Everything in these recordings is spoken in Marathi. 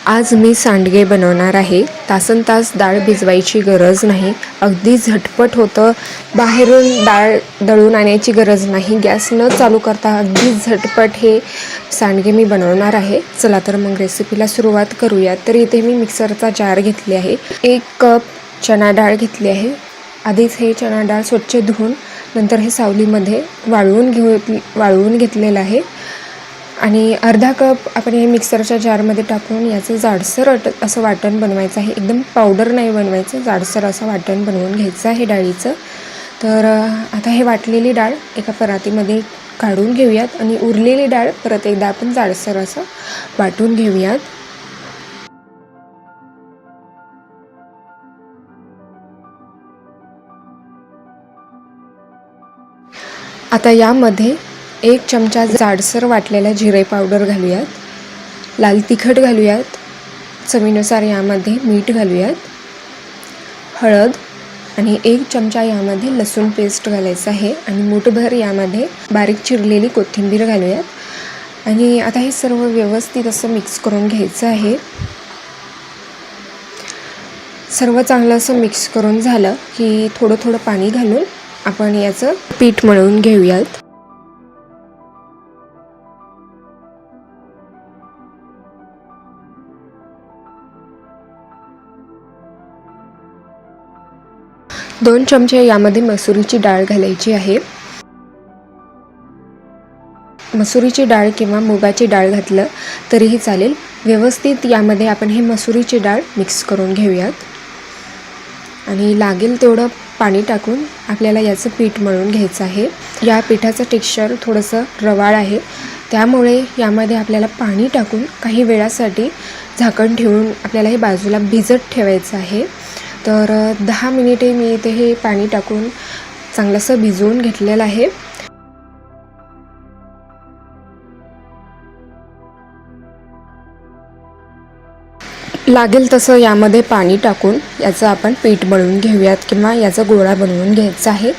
आज मी सांडगे बनवणार आहे। तासनतास डाळ भिजवायची गरज नाही, अगदी झटपट होतं। बाहेरून डाळ दळून आणायची गरज नाही, गॅस न चालू करता अगदी झटपट हे सांडगे मी बनवणार आहे। चला तर मग रेसिपीला सुरुवात करूया। तर इथे मी मिक्सरचा जार घेतले आहे, 1 कप चणा डाळ घेतली आहे। आधीच हे चणा डाळ स्वच्छ धुवून नंतर हे सावलीमध्ये वाळवून घेतलेलं आहे आणि अर्धा कप आपण हे मिक्सरच्या जारमध्ये टाकून याचं जाडसर असं वाटण बनवायचं आहे। एकदम पावडर नाही बनवायचं, जाडसर असं वाटण बनवून घ्यायचं आहे डाळीचं। तर आता हे वाटलेली डाळ एका परातीमध्ये काढून घेऊयात आणि उरलेली डाळ परत एकदा आपण जाडसर असं वाटून घेऊयात। आता यामध्ये 1 चमचा जाडसर वाटलेला जिरे पावडर घालूयात, लाल तिखट घालूयात, चवीनुसार यामध्ये मीठ घालूयात, हळद आणि 1 चमचा यामध्ये लसूण पेस्ट घालायचं आहे आणि मूठभर यामध्ये बारीक चिरलेली कोथिंबीर घालूयात आणि आता हे सर्व व्यवस्थित असं मिक्स करून घ्यायचं आहे। सर्व चांगलं असं मिक्स करून झालं की थोडं थोडं पाणी घालून आपण याचं पीठ मळून घेऊयात। दोन चमचे यामध्ये मसुरीची डाळ घालायची आहे। मसुरीची डाळ किंवा मुगाची डाळ घातलं तरीही चालेल। व्यवस्थित यामध्ये आपण हे मसुरीची डाळ मिक्स करून घेऊयात आणि लागेल तेवढं पाणी टाकून आपल्याला याचं पीठ मळून घ्यायचं आहे। या पिठाचं टेक्स्चर थोडंसं रवाळ आहे, त्यामुळे यामध्ये आपल्याला पाणी टाकून काही वेळासाठी झाकण ठेवून आपल्याला हे बाजूला भिजत ठेवायचं आहे। तर 10 मिनिटे मी इथे हे पाणी टाकून चांगलंसं भिजवून घेतलेलं आहे। लागेल तसं यामध्ये पाणी टाकून याचं आपण पीठ मळून घेऊयात किंवा याचा गोळा बनवून घ्यायचा आहे।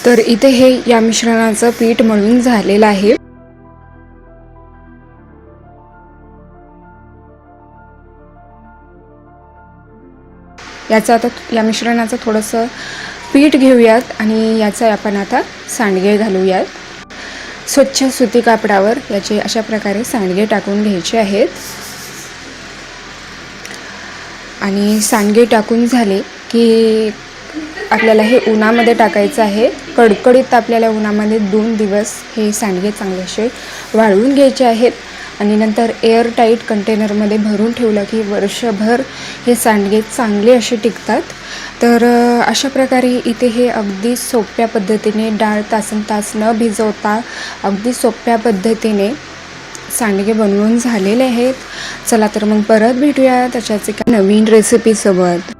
तर इथे हे या मिश्रणाचं पीठ मळून झालेलं आहे। आता या मिश्रणाचं थोडंसं पीठ घेऊयात आणि याचं आपण आता सांडगे घालूयात। स्वच्छ सुती कापडावर याचे अशा प्रकारे सांडगे टाकून घ्यायचे आहेत आणि सांडगे टाकून झाले की आपल्याला हे उन्हामध्ये टाकायचं आहे। कडकडीत आपल्याला उन्हामध्ये 2 दिवस हे सांडगे चांगलेसे वाळवून घ्यायचे आहेत आणि नंतर एअर टाईट कंटेनरमध्ये भरून ठेवलं की वर्षभर हे सांडगे चांगले असे टिकतात। तर अशा प्रकारे इथे हे अगदी सोप्या पद्धतीने डाळ तासनतास न भिजवता अगदी सोप्या पद्धतीने सांडगे बनवून झालेले आहेत। चला तर मग परत भेटूया त्याच्याच एका नवीन रेसिपीसोबत।